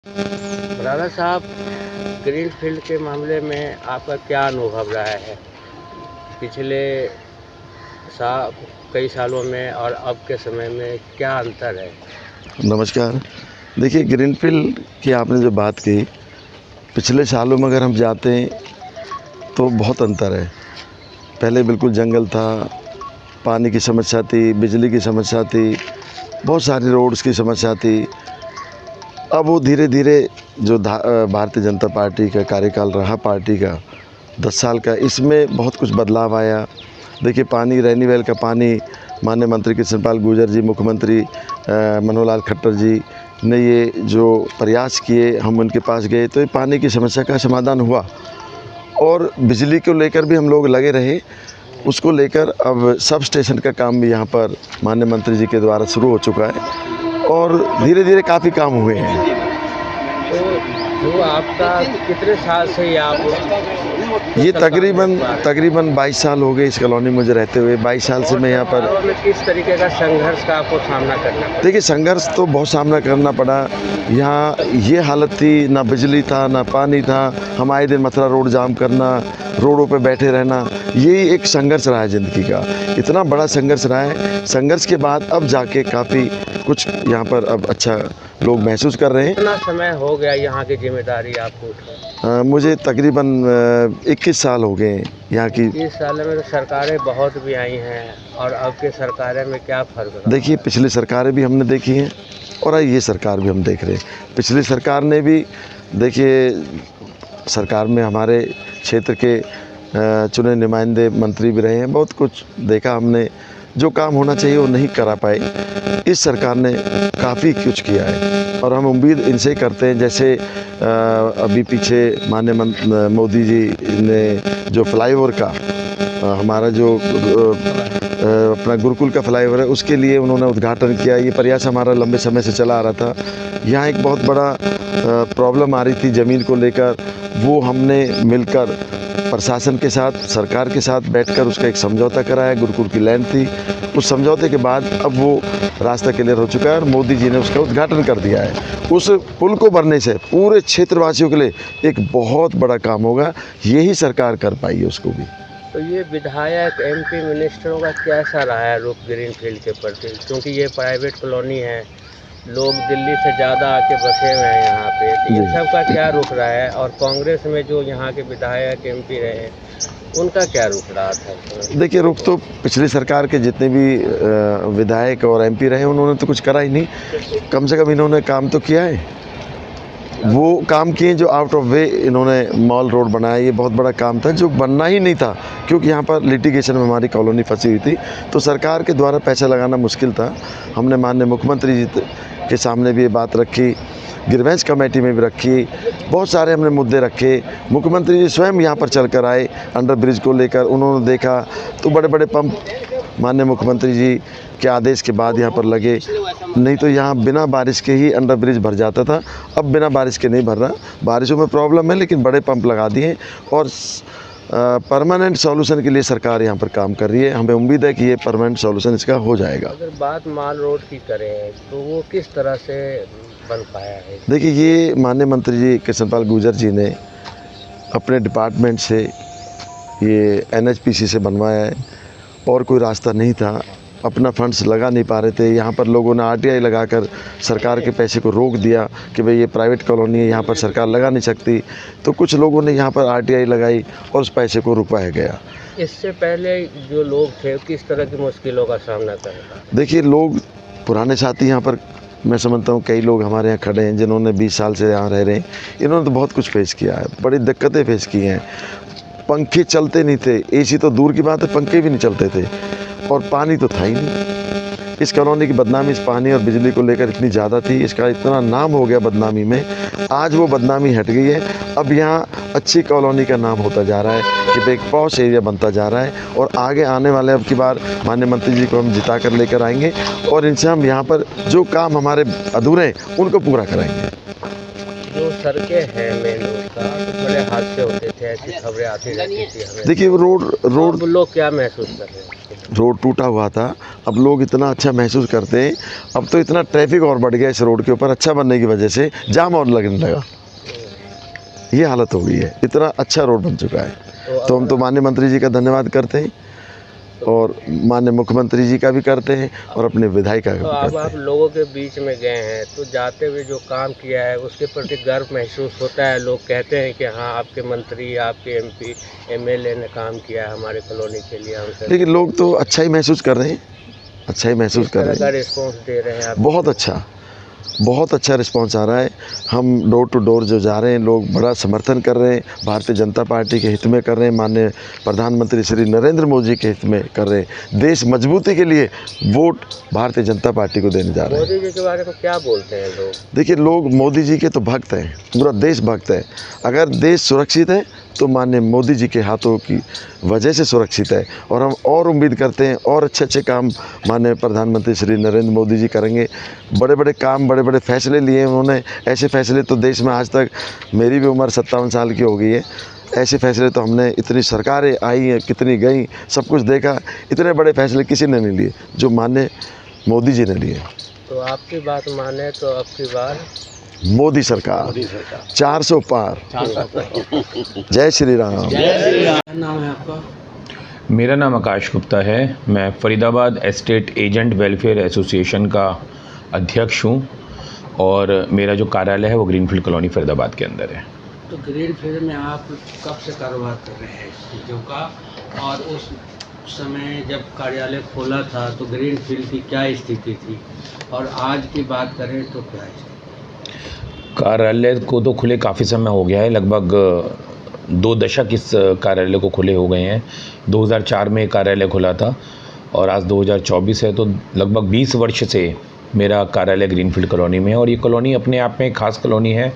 राणा साहब, green field के मामले में आपका क्या अनुभव रहा है? पिछले सा कई सालों में और अब के समय में क्या अंतर है? नमस्कार। देखिए, ग्रीनफ़ील्ड की आपने जो बात की, पिछले सालों में अगर हम जाते हैं तो बहुत अंतर है। पहले बिल्कुल जंगल था, पानी की समस्या थी, बिजली की समस्या थी, बहुत सारी रोड्स की समस्या थी। अब वो धीरे-धीरे जो भारतीय जनता पार्टी का कार्यकाल रहा पार्टी का 10 साल का, इसमें बहुत कुछ बदलाव आया। देखिए, पानी रेनीवेल का पानी माननीय मंत्री कृष्णपाल गुर्जर जी, मुख्यमंत्री मनोहर लाल खट्टर जी ने ये जो प्रयास किए, हम उनके पास गए तो ये पानी की समस्या का समाधान हुआ। और बिजली को लेकर भी हम लोग लगे रहे, उसको लेकर अब सब स्टेशन का काम भी यहाँ पर माननीय मंत्री जी के द्वारा शुरू हो चुका है और धीरे-धीरे काफ़ी काम हुए हैं। तो जो आपका कितने साल से ये तकरीबन 22 साल हो गए इस कॉलोनी में मुझे रहते हुए। 22 साल से मैं यहाँ पर। में किस तरीके का संघर्ष का आपको सामना करना पड़ा? देखिए, संघर्ष तो बहुत सामना करना पड़ा। यहाँ ये हालत थी, ना बिजली था, ना पानी था। हम आए दिन मथुरा रोड जाम करना, रोडों पे बैठे रहना, यही एक संघर्ष रहा है ज़िंदगी का। इतना बड़ा संघर्ष रहा है। संघर्ष के बाद अब जाके काफ़ी कुछ यहाँ पर अब अच्छा लोग महसूस कर रहे हैं। कितना समय हो गया यहाँ की जिम्मेदारी आपको उठाए? मुझे तकरीबन 21 साल हो गए यहाँ की। 20 साल में तो सरकारें बहुत भी आई हैं और अब के सरकारें में क्या फ़र्क रहा? देखिए, पिछली सरकारें भी हमने देखी हैं और ये सरकार भी हम देख रहे हैं। पिछली सरकार ने भी देखिए, सरकार में हमारे क्षेत्र के चुने नुमाइंदे मंत्री भी रहे हैं। बहुत कुछ देखा हमने, जो काम होना चाहिए वो नहीं करा पाए। इस सरकार ने काफ़ी कुछ किया है और हम उम्मीद इनसे करते हैं। जैसे अभी पीछे माननीय मोदी जी ने जो फ्लाईओवर का हमारा जो अपना गुरुकुल का फ्लाईओवर है, उसके लिए उन्होंने उद्घाटन किया। ये प्रयास हमारा लंबे समय से चला आ रहा था। यहाँ एक बहुत बड़ा प्रॉब्लम आ रही थी ज़मीन को लेकर, वो हमने मिलकर प्रशासन के साथ, सरकार के साथ बैठकर उसका एक समझौता कराया। गुरुकुल की लैंड थी, उस समझौते के बाद अब वो रास्ता क्लियर हो चुका है और मोदी जी ने उसका उद्घाटन कर दिया है। उस पुल को बनने से पूरे क्षेत्रवासियों के लिए एक बहुत बड़ा काम होगा। यही सरकार कर पाई है उसको भी। तो ये विधायक, एमपी, मिनिस्टरों का कैसा रहा है रुख ग्रीन फील्ड के प्रति? क्योंकि ये प्राइवेट कॉलोनी है, लोग दिल्ली से ज़्यादा आके बसे हुए हैं यहाँ पे, तो इन सब का क्या रुख रहा है? और कांग्रेस में जो यहाँ के विधायक, एमपी रहे हैं, उनका क्या रुख रहा था? देखिए, रुख तो पिछली सरकार के जितने भी विधायक और एमपी रहे, उन्होंने तो कुछ करा ही नहीं। कम से कम इन्होंने काम तो किया है। वो काम किए जो आउट ऑफ वे इन्होंने मॉल रोड बनाया। ये बहुत बड़ा काम था जो बनना ही नहीं था, क्योंकि यहाँ पर लिटिगेशन में हमारी कॉलोनी फंसी हुई थी, तो सरकार के द्वारा पैसा लगाना मुश्किल था। हमने माननीय मुख्यमंत्री जी के सामने भी ये बात रखी, ग्रीवेंस कमेटी में भी रखी, बहुत सारे हमने मुद्दे रखे। मुख्यमंत्री जी स्वयं यहाँ पर चल कर आए अंडर ब्रिज को लेकर, उन्होंने देखा तो बड़े बड़े पंप माननीय मुख्यमंत्री जी के आदेश के बाद यहाँ पर लगे। नहीं तो यहाँ बिना बारिश के ही अंडर ब्रिज भर जाता था, अब बिना बारिश के नहीं भर रहा। बारिशों में प्रॉब्लम है, लेकिन बड़े पंप लगा दिए और परमानेंट सॉल्यूशन के लिए सरकार यहाँ पर काम कर रही है। हमें उम्मीद है कि ये परमानेंट सॉल्यूशन इसका हो जाएगा। अगर बात माल रोड की करें तो वो किस तरह से बन पाया है? देखिए, ये माननीय मंत्री जी कृष्णपाल गुर्जर जी ने अपने डिपार्टमेंट से ये NHPC से बनवाया है और कोई रास्ता नहीं था। अपना फंड्स लगा नहीं पा रहे थे। यहाँ पर लोगों ने RTI लगाकर सरकार के पैसे को रोक दिया कि भाई ये प्राइवेट कॉलोनी है, यहाँ पर सरकार लगा नहीं सकती। तो कुछ लोगों ने यहाँ पर RTI लगाई और उस पैसे को रुकवाया गया। इससे पहले जो लोग थे किस तरह की मुश्किलों का सामना कर रहे थे? देखिए, लोग पुराने साथी यहाँ पर मैं समझता हूँ कई लोग हमारे यहाँ खड़े हैं जिन्होंने 20 साल से यहाँ रह रहे हैं। इन्होंने तो बहुत कुछ फेस किया है, बड़ी दिक्कतें फेस की हैं। पंखे चलते नहीं थे, AC तो दूर की बात है, पंखे भी नहीं चलते थे और पानी तो था ही नहीं। इस कॉलोनी की बदनामी इस पानी और बिजली को लेकर इतनी ज़्यादा थी, इसका इतना नाम हो गया बदनामी में। आज वो बदनामी हट गई है। अब यहाँ अच्छी कॉलोनी का नाम होता जा रहा है कि एक पॉश एरिया बनता जा रहा है और आगे आने वाले अब की बार माननीय मंत्री जी को हम जिता कर लेकर आएंगे और इनसे हम यहाँ पर जो काम हमारे अधूरे हैं उनको पूरा कराएंगे। जो सड़कें हैं मेन रोड का, तो बड़े हादसे होते थे, ऐसी खबरें आती रहती थी हमें। देखिए रोड अब लोग क्या महसूस कर रहे हैं? रोड टूटा हुआ था, अब लोग इतना अच्छा महसूस करते हैं। अब तो इतना ट्रैफिक और बढ़ गया इस रोड के ऊपर, अच्छा बनने की वजह से जाम और लगने लगा। ये हालत हो गई है, इतना अच्छा रोड बन चुका है। तो हम तो माननीय मंत्री जी का धन्यवाद करते हैं और माननीय मुख्यमंत्री जी का भी करते हैं और अपने विधायक का भी तो अब करते आप हैं। लोगों के बीच में गए हैं तो जाते हुए जो काम किया है उसके प्रति गर्व महसूस होता है? लोग कहते हैं कि हाँ, आपके मंत्री, आपके एमपी, एमएलए ने काम किया है हमारे कॉलोनी के लिए। हमसे लेकिन लोग तो अच्छा ही महसूस कर रहे हैं, अच्छा ही महसूस किस कर तरह रहे का हैं। रिस्पॉन्स दे रहे हैं आप? बहुत अच्छा रिस्पांस आ रहा है। हम डोर टू डोर जो जा रहे हैं, लोग बड़ा समर्थन कर रहे हैं, भारतीय जनता पार्टी के हित में कर रहे हैं, माननीय प्रधानमंत्री श्री नरेंद्र मोदी के हित में कर रहे हैं। देश मजबूती के लिए वोट भारतीय जनता पार्टी को देने जा रहे हैं। मोदी जी के बारे में क्या बोलते हैं लोग? देखिए, लोग मोदी जी के तो भक्त हैं, पूरा देश भक्त है। अगर देश सुरक्षित है तो माननीय मोदी जी के हाथों की वजह से सुरक्षित है और हम और उम्मीद करते हैं और अच्छे अच्छे काम माननीय प्रधानमंत्री श्री नरेंद्र मोदी जी करेंगे। बड़े बड़े काम, बड़े बड़े फैसले लिए उन्होंने। ऐसे फैसले तो देश में आज तक, मेरी भी उम्र 57 साल की हो गई है, ऐसे फैसले तो हमने, इतनी सरकारें आई हैं, कितनी गई, सब कुछ देखा, इतने बड़े फैसले किसी ने नहीं लिए जो माननीय मोदी जी ने लिए। तो आपकी बात माने तो अब की बार मोदी सरकार 400 पार। जय श्री राम। क्या नाम है आपका? मेरा नाम आकाश गुप्ता है। मैं Faridabad estate agent welfare association का अध्यक्ष हूँ और मेरा जो कार्यालय है वो ग्रीनफील्ड कॉलोनी फरीदाबाद के अंदर है। तो ग्रीनफील्ड में आप कब से कारोबार कर रहे हैं इस चीज़ों का, और उस समय जब कार्यालय खोला था तो ग्रीनफील्ड की क्या स्थिति थी, और आज की बात करें तो क्या है? कार्यालय को तो खुले काफ़ी समय हो गया है, लगभग 2 दशक इस कार्यालय को खुले हो गए हैं। 2004 में कार्यालय खुला था और आज 2024 है, तो लगभग 20 वर्ष से मेरा कार्यालय ग्रीनफील्ड कॉलोनी में है। और ये कॉलोनी अपने आप में एक ख़ास कॉलोनी है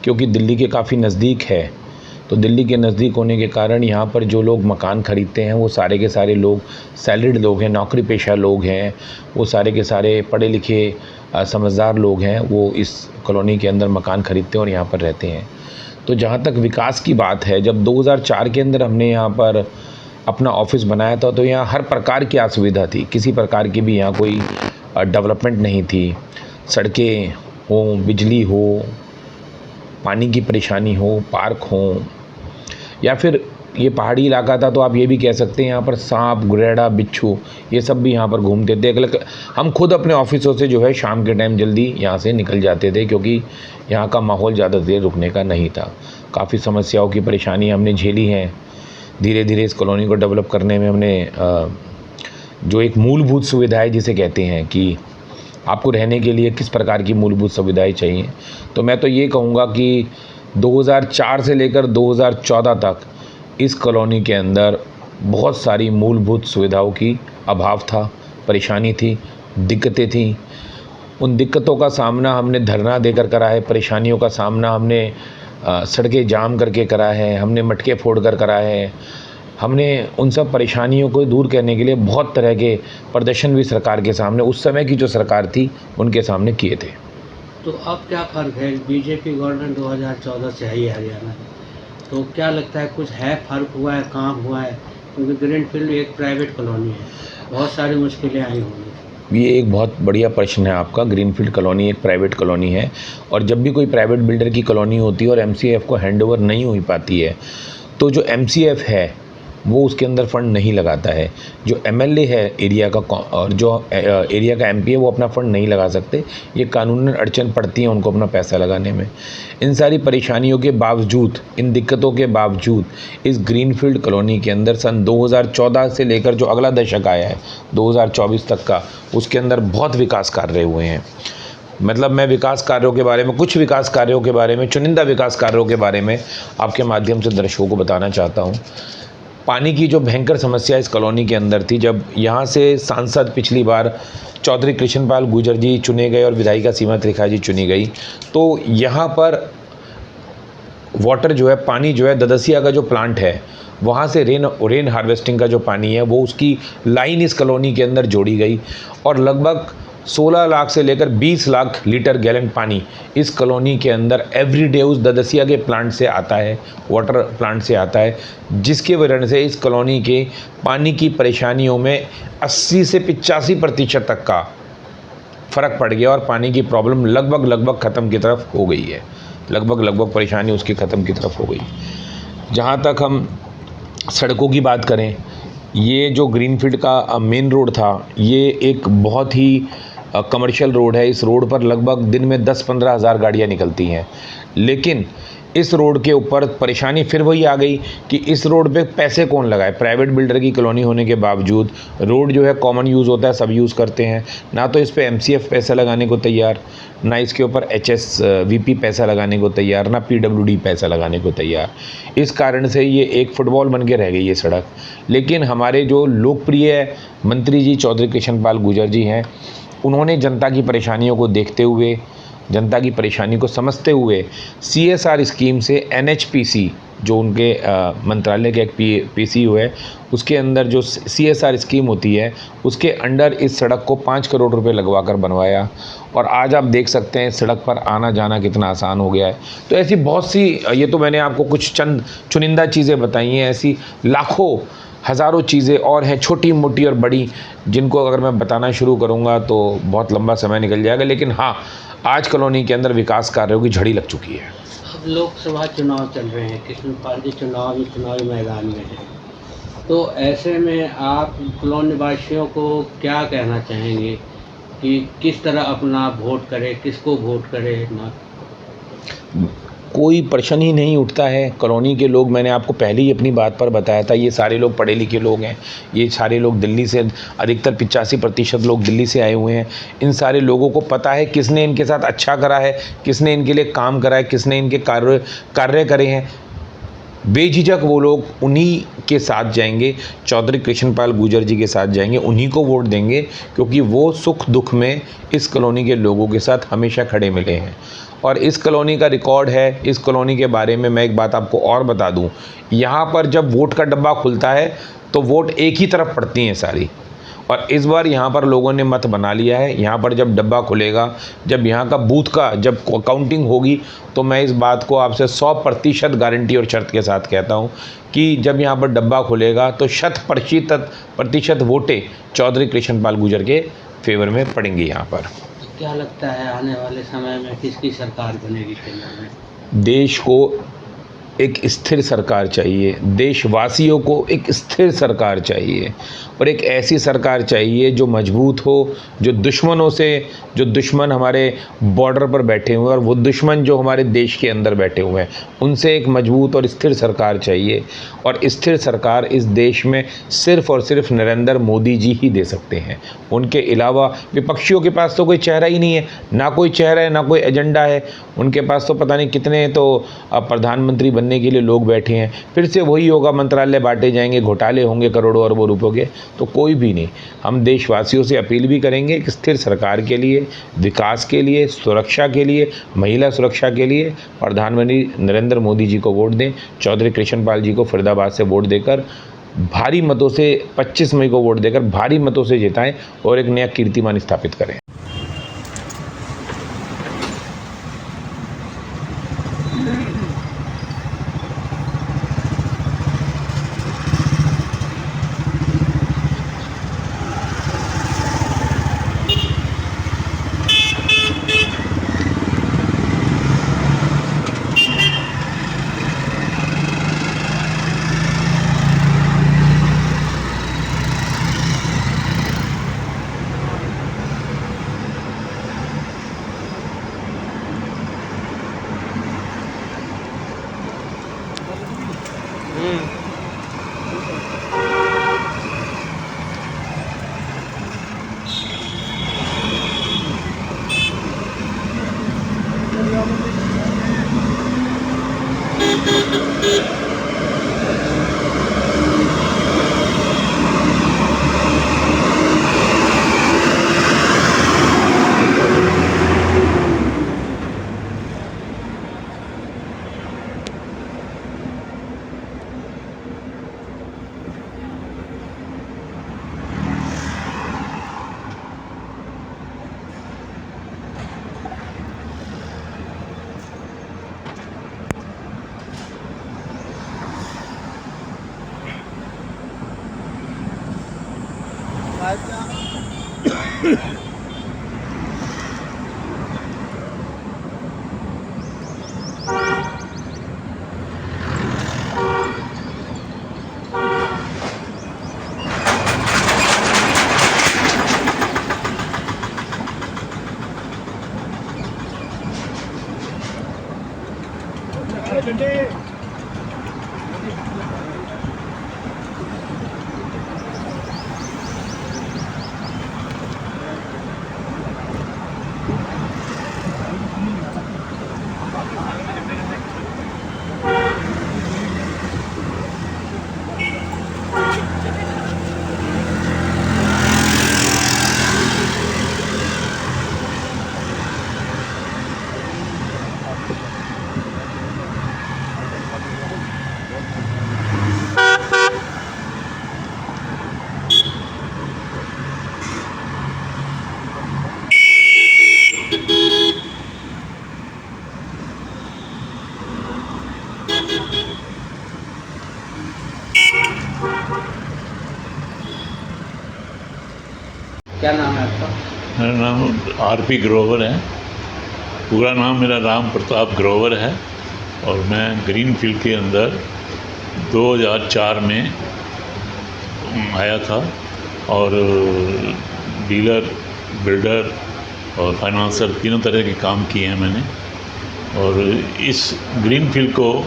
क्योंकि दिल्ली के काफ़ी नज़दीक है। तो दिल्ली के नज़दीक होने के कारण यहाँ पर जो लोग मकान ख़रीदते हैं वो सारे के सारे लोग सैलरीड लोग हैं, नौकरी पेशा लोग हैं, वो सारे के सारे पढ़े लिखे समझदार लोग हैं। वो इस कॉलोनी के अंदर मकान ख़रीदते हैं और यहाँ पर रहते हैं। तो जहाँ तक विकास की बात है, जब 2004 के अंदर हमने यहाँ पर अपना ऑफिस बनाया था तो यहाँ हर प्रकार की असुविधा थी, किसी प्रकार की भी यहाँ कोई डेवलपमेंट नहीं थी। सड़कें हो, बिजली हो, पानी की परेशानी हो, पार्क हो, या फिर ये पहाड़ी इलाका था तो आप ये भी कह सकते हैं यहाँ पर सांप, गुरेड़ा, बिच्छू ये सब भी यहाँ पर घूमते थे। हम खुद अपने ऑफिसों से जो है शाम के टाइम जल्दी यहाँ से निकल जाते थे क्योंकि यहाँ का माहौल ज़्यादा देर रुकने का नहीं था। काफ़ी समस्याओं की परेशानी हमने झेली हैं। धीरे धीरे इस कॉलोनी को डेवलप करने में हमने जो एक मूलभूत सुविधाएं जिसे कहते हैं कि आपको रहने के लिए किस प्रकार की मूलभूत सुविधाएं चाहिए, तो मैं तो ये कहूँगा कि 2004 से लेकर 2014 तक इस कॉलोनी के अंदर बहुत सारी मूलभूत सुविधाओं की अभाव था, परेशानी थी, दिक्कतें थी। उन दिक्कतों का सामना हमने धरना देकर करा है, परेशानियों का सामना हमने सड़कें जाम करके करा है, हमने मटके फोड़ कर करा है। हमने उन सब परेशानियों को दूर करने के लिए बहुत तरह के प्रदर्शन भी सरकार के सामने, उस समय की जो सरकार थी उनके सामने किए थे। तो अब क्या फ़र्क है? बीजेपी गवर्नमेंट 2014 से आई है हरियाणा, तो क्या लगता है कुछ है, फ़र्क हुआ है, काम हुआ है? क्योंकि ग्रीनफील्ड एक प्राइवेट कॉलोनी है, बहुत सारी मुश्किलें आई होंगी। ये एक बहुत बढ़िया प्रश्न है आपका। ग्रीनफील्ड कॉलोनी एक प्राइवेट कॉलोनी है और जब भी कोई प्राइवेट बिल्डर की कॉलोनी होती है और एमसीएफ को हैंडओवर नहीं हो पाती है तो जो एमसीएफ है वो उसके अंदर फंड नहीं लगाता है। जो एमएलए है एरिया का और जो एरिया का एमपी है वो अपना फंड नहीं लगा सकते। ये कानूनन अड़चन पड़ती है उनको अपना पैसा लगाने में। इन सारी परेशानियों के बावजूद, इन दिक्कतों के बावजूद इस ग्रीनफील्ड कॉलोनी के अंदर सन 2014 से लेकर जो अगला दशक आया है 2024 तक का, उसके अंदर बहुत विकास कार्य हुए हैं। मतलब मैं विकास कार्यों के बारे में, कुछ विकास कार्यों के बारे में, चुनिंदा विकास कार्यों के बारे में आपके माध्यम से दर्शकों को बताना चाहता हूँ। पानी की जो भयंकर समस्या इस कॉलोनी के अंदर थी, जब यहाँ से सांसद पिछली बार चौधरी कृष्णपाल गुर्जर जी चुने गए और विधायिका सीमा त्रिखा जी चुनी गई, तो यहाँ पर वाटर जो है, पानी जो है, ददसिया का जो प्लांट है वहाँ से रेन हार्वेस्टिंग का जो पानी है वो उसकी लाइन इस कॉलोनी के अंदर जोड़ी गई और लगभग 16 लाख से लेकर 20 लाख लीटर गैलन पानी इस कॉलोनी के अंदर एवरीडे उस ददसिया के प्लांट से आता है, वाटर प्लांट से आता है, जिसके वजह से इस कॉलोनी के पानी की परेशानियों में 80 से 85% तक का फ़र्क पड़ गया और पानी की प्रॉब्लम लगभग ख़त्म की तरफ हो गई है। लगभग परेशानी उसकी ख़त्म की तरफ हो गई। जहाँ तक हम सड़कों की बात करें, ये जो ग्रीनफील्ड का मेन रोड था, ये एक बहुत ही कमर्शियल रोड है। इस रोड पर लगभग दिन में 10-15 हज़ार गाड़ियाँ निकलती हैं, लेकिन इस रोड के ऊपर परेशानी फिर वही आ गई कि इस रोड पे पैसे कौन लगाए। प्राइवेट बिल्डर की कॉलोनी होने के बावजूद रोड जो है कॉमन यूज़ होता है, सब यूज़ करते हैं। ना तो इस पे एमसीएफ पैसा लगाने को तैयार, ना इसके ऊपर एचएसवीपी पैसा लगाने को तैयार, ना पीडब्ल्यूडी पैसा लगाने को तैयार। इस कारण से ये एक फुटबॉल बन के रह गई ये सड़क। लेकिन हमारे जो लोकप्रिय मंत्री जी चौधरी कृष्णपाल गुर्जर जी हैं, उन्होंने जनता की परेशानियों को देखते हुए, जनता की परेशानी को समझते हुए सीएसआर स्कीम से एनएचपीसी जो उनके मंत्रालय के एक पीसीयू है, उसके अंदर जो सीएसआर स्कीम होती है, उसके अंडर इस सड़क को 5 करोड़ रुपए लगवा कर बनवाया और आज आप देख सकते हैं सड़क पर आना जाना कितना आसान हो गया है। तो ऐसी बहुत सी, ये तो मैंने आपको कुछ चंद चुनिंदा चीज़ें बताई हैं, ऐसी लाखों हज़ारों चीज़ें और हैं, छोटी मोटी और बड़ी, जिनको अगर मैं बताना शुरू करूँगा तो बहुत लंबा समय निकल जाएगा। लेकिन हाँ, आज कॉलोनी के अंदर विकास कार्यों की झड़ी लग चुकी है। अब लोकसभा चुनाव चल रहे हैं, कृष्णपाल जी चुनावी मैदान में हैं, तो ऐसे में आप कॉलोनी वासियों को क्या कहना चाहेंगे कि किस तरह अपना वोट करें, किसको वोट करें? ना कोई प्रश्न ही नहीं उठता है। कॉलोनी के लोग, मैंने आपको पहले ही अपनी बात पर बताया था, ये सारे लोग पढ़े लिखे लोग हैं। ये सारे लोग दिल्ली से, अधिकतर 85% लोग दिल्ली से आए हुए हैं। इन सारे लोगों को पता है किसने इनके साथ अच्छा करा है, किसने इनके लिए काम करा है, किसने इनके कार्य करे हैं। बेझिझक वो लोग उन्हीं के साथ जाएंगे, चौधरी कृष्णपाल गुर्जर जी के साथ जाएंगे, उन्हीं को वोट देंगे, क्योंकि वो सुख दुख में इस कॉलोनी के लोगों के साथ हमेशा खड़े मिले हैं। और इस कॉलोनी का रिकॉर्ड है। इस कॉलोनी के बारे में मैं एक बात आपको और बता दूं, यहाँ पर जब वोट का डब्बा खुलता है तो वोट एक ही तरफ पड़ती हैं सारी। और इस बार यहाँ पर लोगों ने मत बना लिया है। यहाँ पर जब डब्बा खुलेगा, जब यहाँ का बूथ का जब काउंटिंग होगी, तो मैं इस बात को आपसे 100% गारंटी और शर्त के साथ कहता हूँ कि जब यहाँ पर डब्बा खुलेगा तो 100% वोटें चौधरी कृष्णपाल गुर्जर के फेवर में पड़ेंगी। यहाँ पर क्या लगता है आने वाले समय में किसकी सरकार बनेगी केंद्र में? देश को एक स्थिर सरकार चाहिए, देशवासियों को एक स्थिर सरकार चाहिए और एक ऐसी सरकार चाहिए जो मजबूत हो, जो दुश्मनों से, जो दुश्मन हमारे बॉर्डर पर बैठे हुए हैं और वो दुश्मन जो हमारे देश के अंदर बैठे हुए हैं, उनसे एक मजबूत और स्थिर सरकार चाहिए। और स्थिर सरकार इस देश में सिर्फ़ और सिर्फ नरेंद्र मोदी जी ही दे सकते हैं। उनके अलावा विपक्षियों के पास तो कोई चेहरा ही नहीं है, ना कोई चेहरा है, ना कोई एजेंडा है। उनके पास तो पता नहीं कितने तो प्रधानमंत्री बनने के लिए लोग बैठे हैं। फिर से वही होगा, मंत्रालय बांटे जाएंगे, घोटाले होंगे करोड़ों अरबों रुपयों के, तो कोई भी नहीं। हम देशवासियों से अपील भी करेंगे कि स्थिर सरकार के लिए, विकास के लिए, सुरक्षा के लिए, महिला सुरक्षा के लिए प्रधानमंत्री नरेंद्र मोदी जी को वोट दें। चौधरी कृष्णपाल जी को फरीदाबाद से वोट देकर भारी मतों से, 25 मई को वोट देकर भारी मतों से जिताएं और एक नया कीर्तिमान स्थापित करें। क्या नाम है आपका? मेरा नाम आर.पी. ग्रोवर है। पूरा नाम मेरा राम प्रताप ग्रोवर है और मैं ग्रीन फील्ड के अंदर 2004 में आया था और डीलर, बिल्डर और फाइनेंसर तीनों तरह के काम किए हैं मैंने। और इस ग्रीन फील्ड को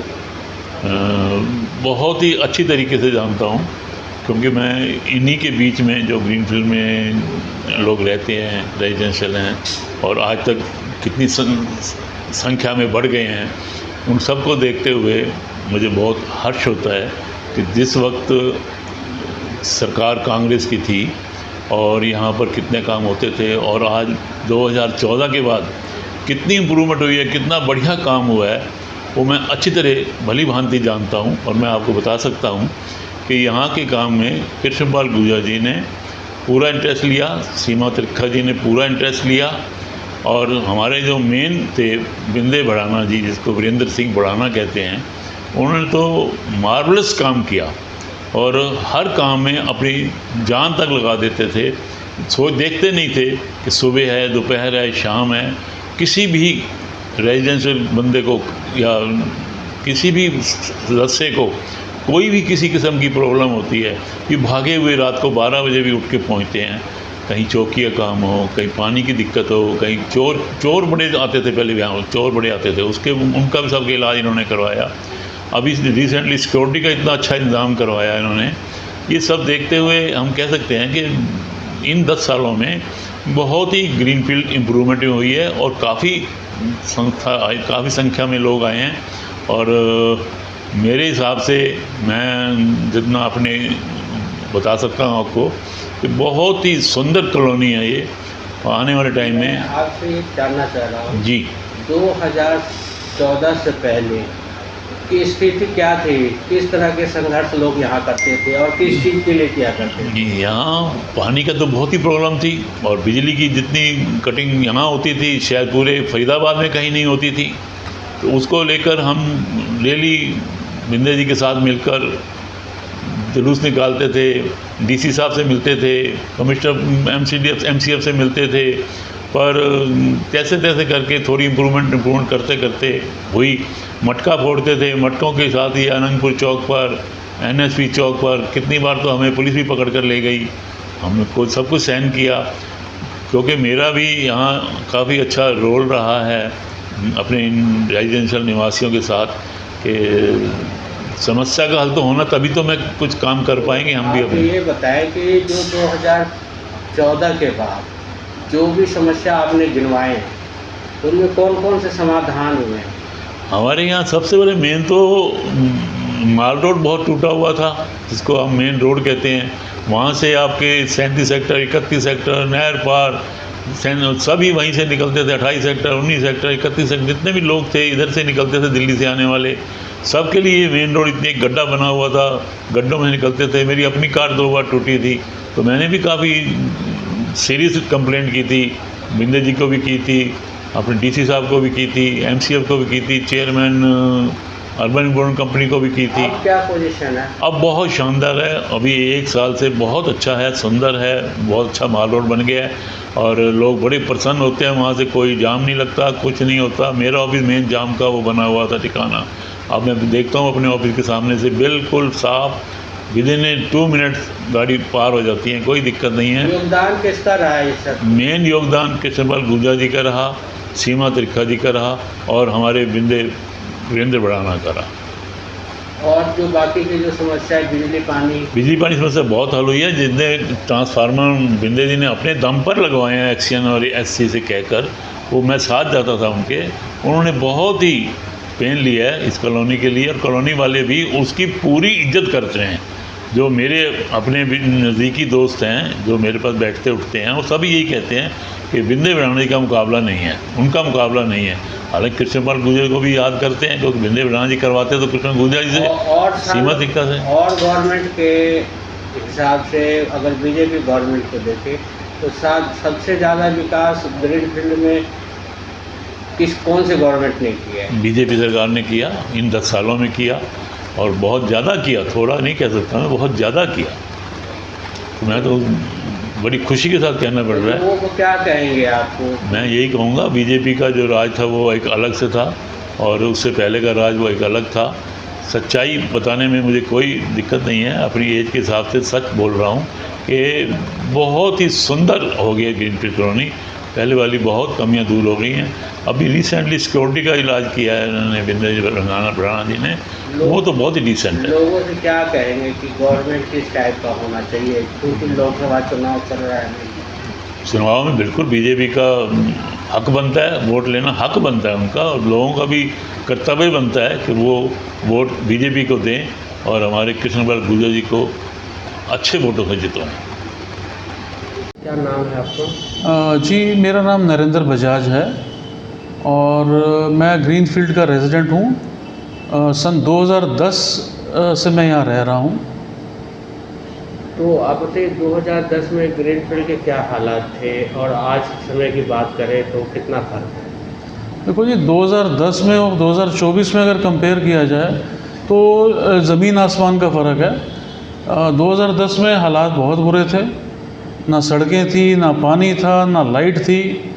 बहुत ही अच्छी तरीके से जानता हूँ, क्योंकि मैं इन्हीं के बीच में जो ग्रीन फील्ड में लोग रहते हैं, रेजिडेंशियल हैं और आज तक कितनी संख्या में बढ़ गए हैं, उन सब को देखते हुए मुझे बहुत हर्ष होता है कि जिस वक्त सरकार कांग्रेस की थी और यहाँ पर कितने काम होते थे और आज 2014 के बाद कितनी इम्प्रूवमेंट हुई है, कितना बढ़िया काम हुआ है, वो मैं अच्छी तरह भली भांति जानता हूँ। और मैं आपको बता सकता हूँ कि यहाँ के काम में कृष्णपाल गुर्जर जी ने पूरा इंटरेस्ट लिया, सीमा त्रिखा जी ने पूरा इंटरेस्ट लिया और हमारे जो मेन थे बिंदे भड़ाना जी, जिसको वीरेंद्र सिंह भड़ाना कहते हैं, उन्होंने तो मार्वलस काम किया और हर काम में अपनी जान तक लगा देते थे। देखते नहीं थे कि सुबह है, दोपहर है, शाम है, किसी भी रेजिडेंशियल बंदे को या किसी भी सदस्य को कोई भी किसी किस्म की प्रॉब्लम होती है, ये भागे हुए रात को 12 बजे भी उठ के पहुँचते हैं। कहीं चौकी का काम हो, कहीं पानी की दिक्कत हो, कहीं चोर बड़े आते थे, पहले यहाँ चोर बड़े आते थे, उसके उनका भी सबका इलाज इन्होंने करवाया। अभी रिसेंटली सिक्योरिटी का इतना अच्छा इंतज़ाम करवाया इन्होंने। ये सब देखते हुए हम कह सकते हैं कि इन 10 सालों में बहुत ही ग्रीन फील्ड इम्प्रूवमेंट हुई है और काफ़ी संख्या में लोग आए हैं। और मेरे हिसाब से मैं जितना अपने बता सकता हूँ आपको कि बहुत ही सुंदर कॉलोनी है ये। आने वाले टाइम में आपसे ये जानना चाह रहा हूँ जी 2014 से पहले की स्थिति क्या थी, किस तरह के संघर्ष लोग यहाँ करते थे और किस चीज़ के लिए किया करते थे? यहाँ पानी का तो बहुत ही प्रॉब्लम थी और बिजली की जितनी कटिंग यहाँ होती थी शायद पूरे फरीदाबाद में कहीं नहीं होती थी। तो उसको लेकर हम डेली बिंदे जी के साथ मिलकर जुलूस निकालते थे, डीसी साहब से मिलते थे, कमिश्नर एमसीएफ से मिलते थे, पर तैसे तैसे करके थोड़ी इम्प्रूवमेंट करते करते हुई। मटका फोड़ते थे, मटकों के साथ ही आनंदपुर चौक पर, एनएसपी चौक पर कितनी बार तो हमें पुलिस भी पकड़ कर ले गई। हमने सब कुछ सहन किया, क्योंकि मेरा भी यहाँ काफ़ी अच्छा रोल रहा है अपने इन रेजिडेंशियल निवासियों के साथ कि समस्या का हल तो होना, तभी तो मैं कुछ काम कर पाएंगे हम भी आप अपने। ये बताएं कि जो 2014 के बाद जो भी समस्या आपने गिनवाए हैं उनमें कौन कौन से समाधान हुए हैं? हमारे यहाँ सबसे बड़े मेन तो माल रोड बहुत टूटा हुआ था, जिसको हम मेन रोड कहते हैं। वहाँ से आपके 37 सेक्टर, 31 सेक्टर, नहर पार सभी वहीं से निकलते थे। 28 सेक्टर, 19 सेक्टर, 31 सेक्टर, जितने भी लोग थे इधर से निकलते थे, दिल्ली से आने वाले, सबके लिए मेन रोड इतनी गड्ढा बना हुआ था, गड्ढों में निकलते थे। मेरी अपनी कार 2 बार टूटी थी, तो मैंने भी काफ़ी सीरियस कंप्लेंट की थी, बिंदे जी को भी की थी, अपने डीसी साहब को भी की थी, एमसीएफ को भी की थी, चेयरमैन अर्बन इम्पोर्टेंट कंपनी को भी की थी। अब क्या पोजीशन है? अब बहुत शानदार है, अभी 1 साल से बहुत अच्छा है, सुंदर है, बहुत अच्छा माल रोड बन गया है और लोग बड़े प्रसन्न होते हैं। वहाँ से कोई जाम नहीं लगता, कुछ नहीं होता। मेरा ऑफिस मेन जाम का वो बना हुआ था ठिकाना, अब मैं देखता हूँ अपने ऑफिस के सामने से बिल्कुल साफ, विदिन 2 मिनट्स गाड़ी पार हो जाती है, कोई दिक्कत नहीं है। योगदान किसका रहा है इस सब? मेन योगदान कृष्णपाल गुर्जर जी का रहा, सीमा त्रिखा जी का रहा और हमारे वीरेंद्र बढ़ाना का रहा। और जो बाकी की जो समस्या है, बिजली पानी समस्या बहुत हल हुई है। जितने ट्रांसफार्मर बिंदे जी ने अपने दम पर लगवाए हैं एक्सियन और एससी से कहकर, वो मैं साथ जाता था उनके, उन्होंने बहुत ही पेन लिया है इस कॉलोनी के लिए और कॉलोनी वाले भी उसकी पूरी इज्जत करते हैं। जो मेरे अपने भी नज़दीकी दोस्त हैं जो मेरे पास बैठते उठते हैं, वो सभी यही कहते हैं कि बिंदे बढ़ाना जी का मुकाबला नहीं है, उनका मुकाबला नहीं है। हालांकि कृष्णपाल गुर्जर को भी याद करते हैं, क्योंकि बिंदे बढ़ाना जी करवाते तो कृष्ण गुर्जर जी से, सीमा त्रिखा से। और गवर्नमेंट के हिसाब से अगर बीजेपी गवर्नमेंट को देखें तो सबसे ज़्यादा विकास ग्रीनफील्ड में कौन से गवर्नमेंट ने किया है? बीजेपी सरकार ने किया, इन 10 सालों में किया और बहुत ज़्यादा किया, थोड़ा नहीं कह सकता मैं, बहुत ज़्यादा किया। तो मैं तो बड़ी खुशी के साथ कहना पड़ रहा है। लोगों को क्या कहेंगे आपको? मैं यही कहूँगा, बीजेपी का जो राज था वो एक अलग से था और उससे पहले का राज वो एक अलग था। सच्चाई बताने में मुझे कोई दिक्कत नहीं है, अपनी एज के हिसाब से सच बोल रहा हूँ कि बहुत ही सुंदर हो गई ग्रीनफील्ड कॉलोनी, पहले वाली बहुत कमियां दूर हो गई हैं। अभी रिसेंटली सिक्योरिटी का इलाज किया है इन्होंने बिंदे बढ़ाना जी ने, वो तो बहुत ही डिसेंट है। लोगों से क्या कहेंगे कि गवर्नमेंट किस टाइप का होना चाहिए, क्योंकि लोकसभा चुनाव चल रहा है? चुनाव में बिल्कुल बीजेपी का हक बनता है, वोट लेना हक बनता है उनका, और लोगों का भी कर्तव्य बनता है कि वो वोट बीजेपी को दें और हमारे कृष्णपाल गुर्जर जी को अच्छे वोटों से जितवाएं। क्या नाम है आपका? जी, मेरा नाम नरेंद्र बजाज है और मैं ग्रीनफील्ड का रेजिडेंट हूँ। सन 2010 से मैं यहाँ रह रहा हूँ। तो आप बताइए 2010 में ग्रीनफील्ड के क्या हालात थे और आज समय की बात करें तो कितना फर्क है? देखो जी, 2010 में और 2024 में अगर कंपेयर किया जाए तो ज़मीन आसमान का फ़र्क है। 2010 में हालात बहुत बुरे थे, ना सड़कें थी, ना पानी था, ना लाइट थी।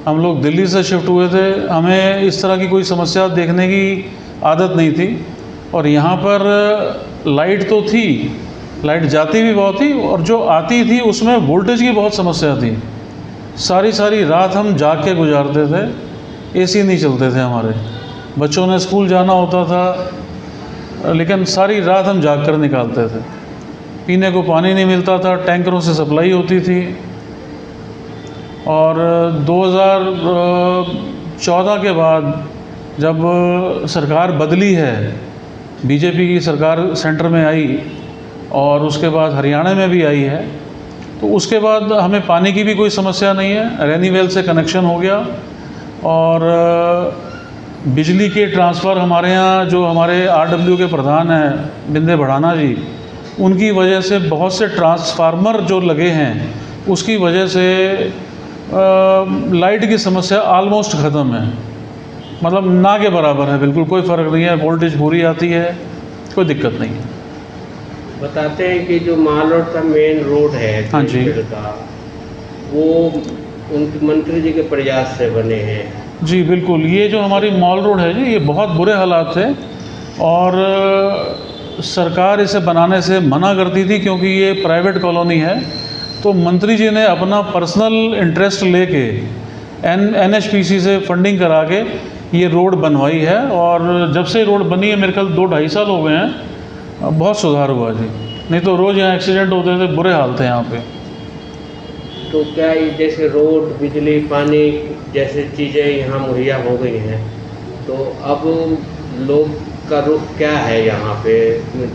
हम लोग दिल्ली से शिफ्ट हुए थे, हमें इस तरह की कोई समस्या देखने की आदत नहीं थी और यहाँ पर लाइट तो थी, लाइट जाती भी बहुत थी और जो आती थी उसमें वोल्टेज की बहुत समस्या थी। सारी रात हम जाग के गुजारते थे, एसी नहीं चलते थे हमारे, बच्चों ने स्कूल जाना होता था लेकिन सारी रात हम जाग कर निकालते थे। पीने को पानी नहीं मिलता था, टैंकरों से सप्लाई होती थी। और 2014 के बाद जब सरकार बदली है, बीजेपी की सरकार सेंटर में आई और उसके बाद हरियाणा में भी आई है, तो उसके बाद हमें पानी की भी कोई समस्या नहीं है। रैनी वेल से कनेक्शन हो गया और बिजली के ट्रांसफ़र हमारे यहाँ जो हमारे आरडब्ल्यू के प्रधान हैं बिंदे बढ़ाना जी, उनकी वजह से बहुत से ट्रांसफार्मर जो लगे हैं उसकी वजह से लाइट की समस्या ऑलमोस्ट ख़त्म है, मतलब ना के बराबर है, बिल्कुल कोई फ़र्क नहीं है। वोल्टेज पूरी आती है, कोई दिक्कत नहीं है। बताते हैं कि जो माल रोड का मेन रोड है हाँ जी का, वो उनके मंत्री जी के प्रयास से बने हैं। जी बिल्कुल, ये जो हमारी मॉल रोड है जी, ये बहुत बुरे हालात थे और सरकार इसे बनाने से मना करती थी क्योंकि ये प्राइवेट कॉलोनी है। तो मंत्री जी ने अपना पर्सनल इंटरेस्ट लेके NHPC से फंडिंग करा के ये रोड बनवाई है और जब से रोड बनी है मेरे ख्याल 2-2.5 साल हो गए हैं, बहुत सुधार हुआ जी। नहीं तो रोज़ यहाँ एक्सीडेंट होते थे, बुरे हाल थे यहाँ पे। तो क्या ये जैसे रोड, बिजली, पानी जैसे चीज़ें यहाँ मुहैया हो गई हैं, तो अब लोग का रुख क्या है यहाँ पे?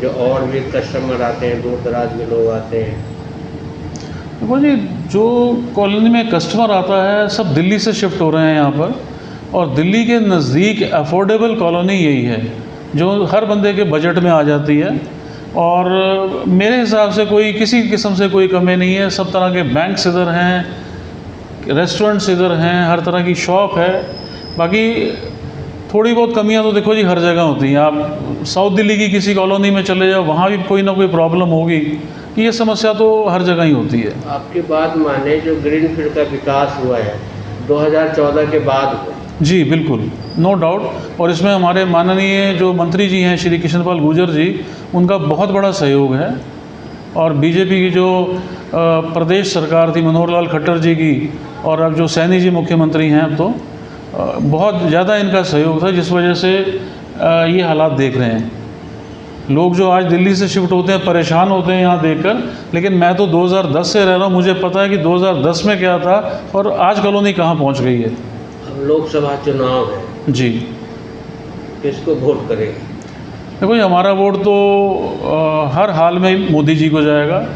जो और भी कस्टमर आते हैं, दूर दराज के लोग आते हैं। देखो जी, जो कॉलोनी में कस्टमर आता है सब दिल्ली से शिफ्ट हो रहे हैं यहाँ पर, और दिल्ली के नज़दीक अफोर्डेबल कॉलोनी यही है जो हर बंदे के बजट में आ जाती है। और मेरे हिसाब से कोई किसी किस्म से कोई कमी नहीं है। सब तरह के बैंक्स इधर हैं, रेस्टोरेंट्स इधर हैं, हर तरह की शॉप है। बाकी थोड़ी बहुत कमियां तो देखो जी हर जगह होती हैं। आप साउथ दिल्ली की किसी कॉलोनी में चले जाओ, वहाँ भी कोई ना कोई प्रॉब्लम होगी। ये समस्या तो हर जगह ही होती है। आपकी बात माने, जो ग्रीनफील्ड का विकास हुआ है 2014 के बाद हुआ। जी बिल्कुल, नो डाउट। और इसमें हमारे माननीय जो मंत्री जी हैं श्री कृष्ण पाल गुर्जर जी, उनका बहुत बड़ा सहयोग है। और बीजेपी की जो प्रदेश सरकार थी मनोहर लाल खट्टर जी की, और अब जो सैनी जी मुख्यमंत्री हैं, अब तो बहुत ज़्यादा इनका सहयोग था, जिस वजह से ये हालात देख रहे हैं। लोग जो आज दिल्ली से शिफ्ट होते हैं परेशान होते हैं यहाँ देखकर, लेकिन मैं तो 2010 से रह रहा हूँ, मुझे पता है कि 2010 में क्या था और आज कॉलोनी कहाँ पहुँच गई है। अब लोकसभा चुनाव है जी, किसको वोट करेंगे? देखो जी, हमारा वोट तो हर हाल में मोदी जी को जाएगा।